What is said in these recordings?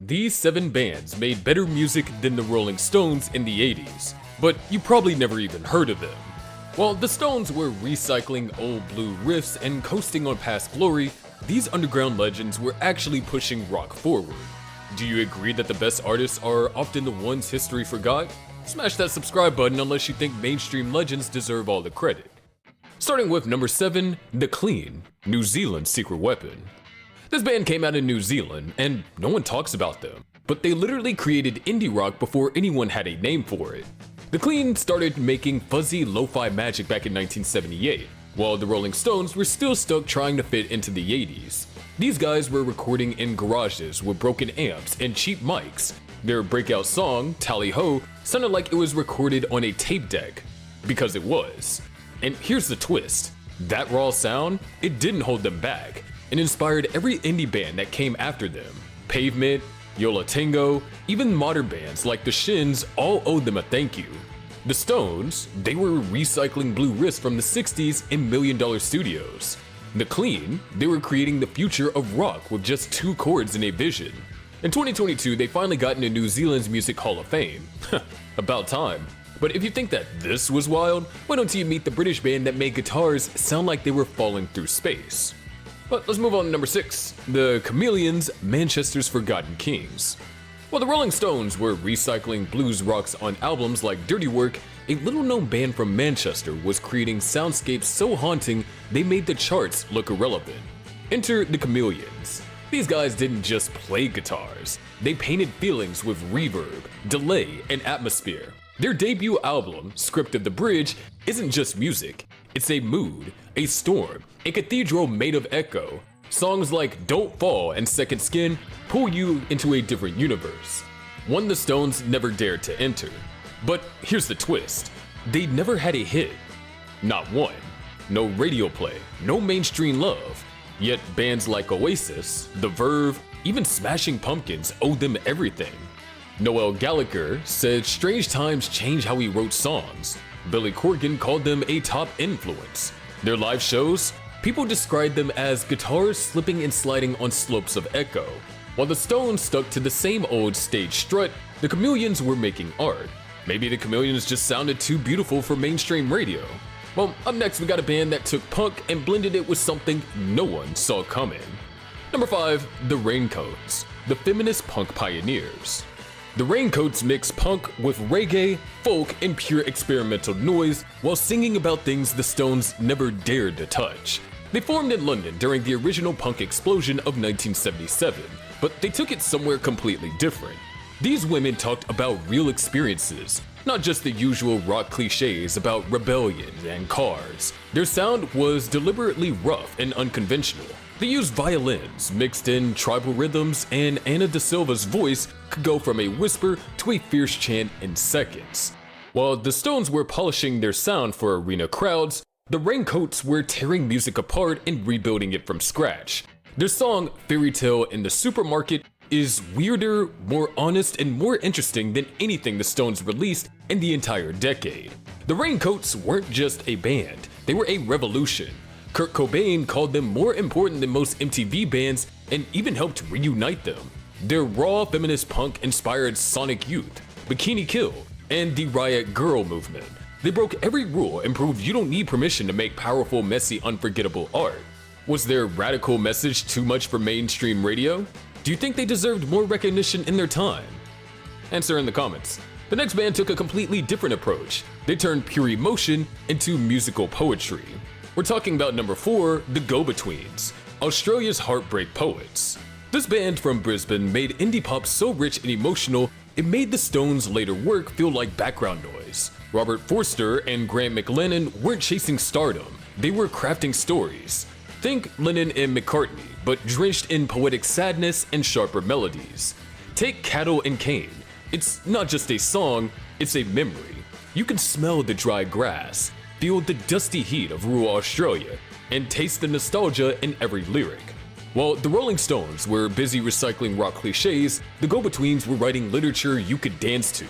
These 7 bands made better music than the Rolling Stones in the 80s, but you probably never even heard of them. While the Stones were recycling old blue riffs and coasting on past glory, these underground legends were actually pushing rock forward. Do you agree that the best artists are often the ones history forgot? Smash that subscribe button unless you think mainstream legends deserve all the credit. Starting with number 7, The Clean, New Zealand's secret weapon. This band came out in New Zealand, and no one talks about them, but they literally created indie rock before anyone had a name for it. The Clean started making fuzzy lo-fi magic back in 1978, while the Rolling Stones were still stuck trying to fit into the 80s. These guys were recording in garages with broken amps and cheap mics. Their breakout song, Tally Ho, sounded like it was recorded on a tape deck, because it was. And here's the twist, that raw sound, it didn't hold them back. It inspired every indie band that came after them. Pavement, Yola Tango, even modern bands like the Shins all owed them a thank you. The Stones, they were recycling blue riffs from the 60s in million-dollar studios. The Clean, they were creating the future of rock with just 2 chords and a vision. In 2022, they finally got into New Zealand's Music Hall of Fame. About time. But if you think that this was wild, why don't you meet the British band that made guitars sound like they were falling through space? But let's move on to number 6, the Chameleons, Manchester's Forgotten Kings. While the Rolling Stones were recycling blues rocks on albums like Dirty Work, a little-known band from Manchester was creating soundscapes so haunting they made the charts look irrelevant. Enter the Chameleons. These guys didn't just play guitars, they painted feelings with reverb, delay, and atmosphere. Their debut album, Script of the Bridge, isn't just music, it's a mood, a storm, a cathedral made of echo. Songs like Don't Fall and Second Skin pull you into a different universe, one the Stones never dared to enter. But here's the twist, they never had a hit. Not one. No radio play, no mainstream love. Yet bands like Oasis, The Verve, even Smashing Pumpkins owed them everything. Noel Gallagher said strange times change how he wrote songs. Billy Corgan called them a top influence. Their live shows, people described them as guitars slipping and sliding on slopes of echo. While the Stones stuck to the same old stage strut, the Chameleons were making art. Maybe the Chameleons just sounded too beautiful for mainstream radio. Well, up next we got a band that took punk and blended it with something no one saw coming. Number 5, the Raincoats, the feminist punk pioneers. The Raincoats mix punk with reggae, folk, and pure experimental noise while singing about things the Stones never dared to touch. They formed in London during the original punk explosion of 1977, but they took it somewhere completely different. These women talked about real experiences, not just the usual rock cliches about rebellion and cars. Their sound was deliberately rough and unconventional. They used violins, mixed in tribal rhythms, and Anna Da Silva's voice could go from a whisper to a fierce chant in seconds. While the Stones were polishing their sound for arena crowds, the Raincoats were tearing music apart and rebuilding it from scratch. Their song, Fairy Tale in the Supermarket, is weirder, more honest, and more interesting than anything the Stones released in the entire decade. The Raincoats weren't just a band, they were a revolution. Kurt Cobain called them more important than most MTV bands and even helped reunite them. Their raw feminist punk inspired Sonic Youth, Bikini Kill, and the Riot Girl movement. They broke every rule and proved you don't need permission to make powerful, messy, unforgettable art. Was their radical message too much for mainstream radio? Do you think they deserved more recognition in their time? Answer in the comments. The next band took a completely different approach. They turned pure emotion into musical poetry. We're talking about number 4, the Go-Betweens, Australia's heartbreak poets. This band from Brisbane made indie pop so rich and emotional, it made the Stones' later work feel like background noise. Robert Forster and Grant McLennan weren't chasing stardom, they were crafting stories. Think Lennon and McCartney, but drenched in poetic sadness and sharper melodies. Take Cattle and Cane. It's not just a song, it's a memory. You can smell the dry grass, feel the dusty heat of rural Australia, and taste the nostalgia in every lyric. While the Rolling Stones were busy recycling rock cliches, the Go-Betweens were writing literature you could dance to.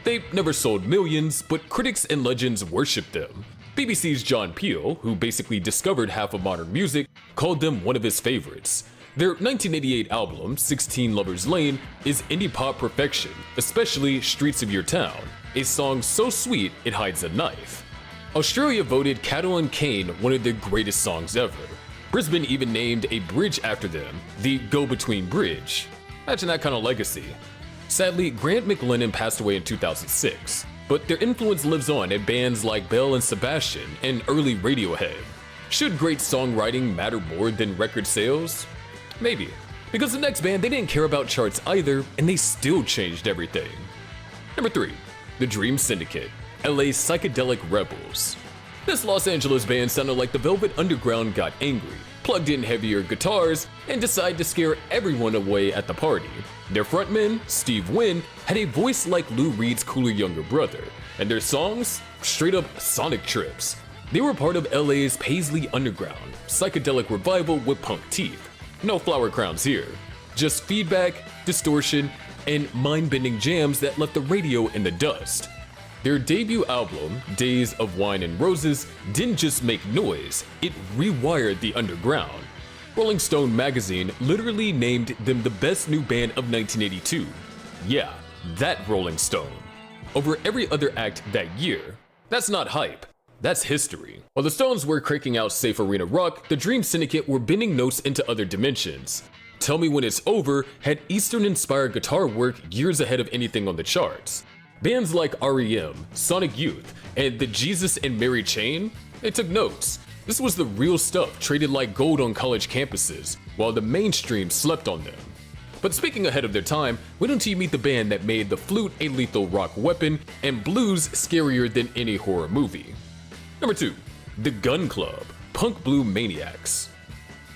They never sold millions, but critics and legends worshipped them. BBC's John Peel, who basically discovered half of modern music, called them one of his favorites. Their 1988 album, 16 Lovers Lane, is indie pop perfection, especially Streets of Your Town, a song so sweet it hides a knife. Australia voted Cattle and Cane one of their greatest songs ever. Brisbane even named a bridge after them, the Go-Between Bridge. Imagine that kind of legacy. Sadly, Grant McLennan passed away in 2006, but their influence lives on at bands like Belle and Sebastian and early Radiohead. Should great songwriting matter more than record sales? Maybe. Because the next band, they didn't care about charts either, and they still changed everything. Number 3. The Dream Syndicate, LA's psychedelic rebels. This Los Angeles band sounded like the Velvet Underground got angry, plugged in heavier guitars, and decided to scare everyone away at the party. Their frontman, Steve Wynn, had a voice like Lou Reed's cooler younger brother, and their songs, straight up sonic trips. They were part of LA's Paisley Underground, psychedelic revival with punk teeth. No flower crowns here, just feedback, distortion, and mind-bending jams that left the radio in the dust. Their debut album, Days of Wine and Roses, didn't just make noise, it rewired the underground. Rolling Stone magazine literally named them the best new band of 1982. Yeah, that Rolling Stone. Over every other act that year. That's not hype, that's history. While the Stones were cranking out safe arena rock, the Dream Syndicate were bending notes into other dimensions. Tell Me When It's Over had Eastern-inspired guitar work years ahead of anything on the charts. Bands like R.E.M., Sonic Youth, and the Jesus and Mary Chain, they took notes. This was the real stuff traded like gold on college campuses, while the mainstream slept on them. But speaking ahead of their time, wait until you meet the band that made the flute a lethal rock weapon and blues scarier than any horror movie. Number 2. The Gun Club, Punk Blue Maniacs.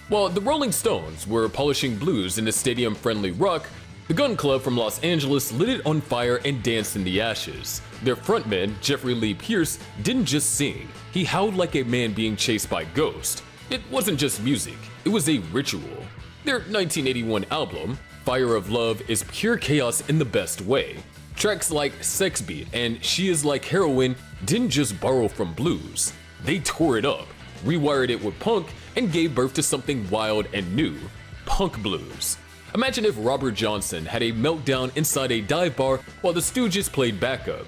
While the Rolling Stones were polishing blues into stadium-friendly rock, the Gun Club from Los Angeles lit it on fire and danced in the ashes. Their frontman, Jeffrey Lee Pierce, didn't just sing, he howled like a man being chased by ghosts. It wasn't just music, it was a ritual. Their 1981 album, Fire of Love, is pure chaos in the best way. Tracks like Sex Beat and She Is Like Heroin didn't just borrow from blues, they tore it up, rewired it with punk, and gave birth to something wild and new, punk blues. Imagine if Robert Johnson had a meltdown inside a dive bar while the Stooges played backup.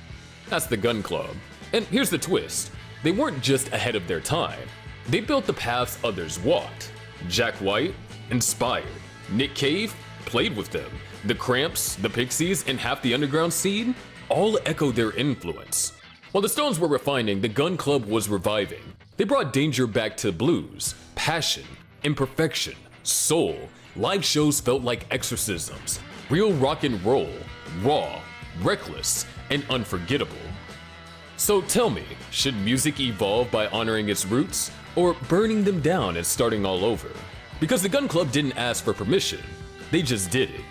That's the Gun Club. And here's the twist. They weren't just ahead of their time. They built the paths others walked. Jack White, inspired. Nick Cave, played with them. The Cramps, the Pixies, and half the underground scene all echo their influence. While the Stones were refining, the Gun Club was reviving. They brought danger back to blues, passion, imperfection, soul. Live shows felt like exorcisms, real rock and roll, raw, reckless, and unforgettable. So tell me, should music evolve by honoring its roots, or burning them down and starting all over? Because the Gun Club didn't ask for permission, they just did it.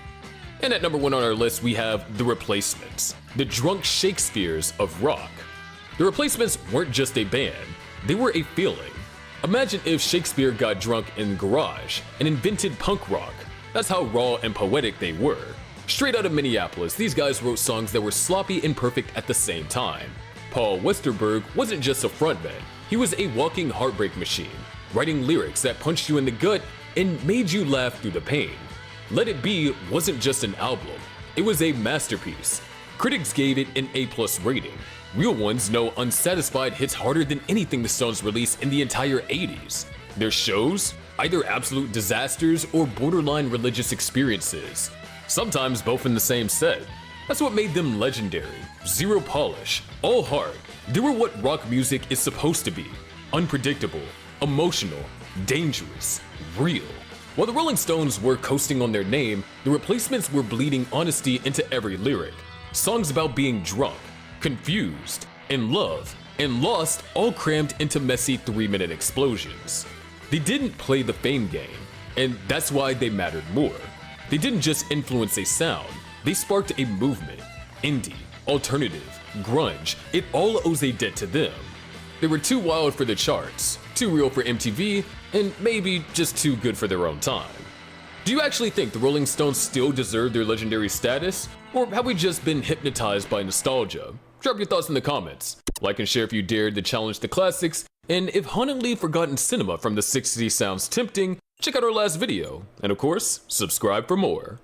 And at number 1 on our list we have The Replacements, the drunk Shakespeares of rock. The Replacements weren't just a band, they were a feeling. Imagine if Shakespeare got drunk in the garage and invented punk rock. That's how raw and poetic they were. Straight out of Minneapolis, these guys wrote songs that were sloppy and perfect at the same time. Paul Westerberg wasn't just a frontman, he was a walking heartbreak machine, writing lyrics that punched you in the gut and made you laugh through the pain. Let It Be wasn't just an album, it was a masterpiece. Critics gave it an A+ rating. Real ones know Unsatisfied hits harder than anything the Stones released in the entire 80s. Their shows? Either absolute disasters or borderline religious experiences. Sometimes both in the same set. That's what made them legendary. Zero polish, all heart. They were what rock music is supposed to be. Unpredictable, emotional, dangerous, real. While the Rolling Stones were coasting on their name, the Replacements were bleeding honesty into every lyric. Songs about being drunk, confused, in love, and lost, all crammed into messy 3-minute explosions. They didn't play the fame game, and that's why they mattered more. They didn't just influence a sound, they sparked a movement. Indie, alternative, grunge, it all owes a debt to them. They were too wild for the charts, too real for MTV, and maybe just too good for their own time. Do you actually think the Rolling Stones still deserve their legendary status? Or have we just been hypnotized by nostalgia? Drop your thoughts in the comments. Like and share if you dared to challenge the classics, and if hauntingly forgotten cinema from the 60s sounds tempting, Check out our last video, and of course, subscribe for more.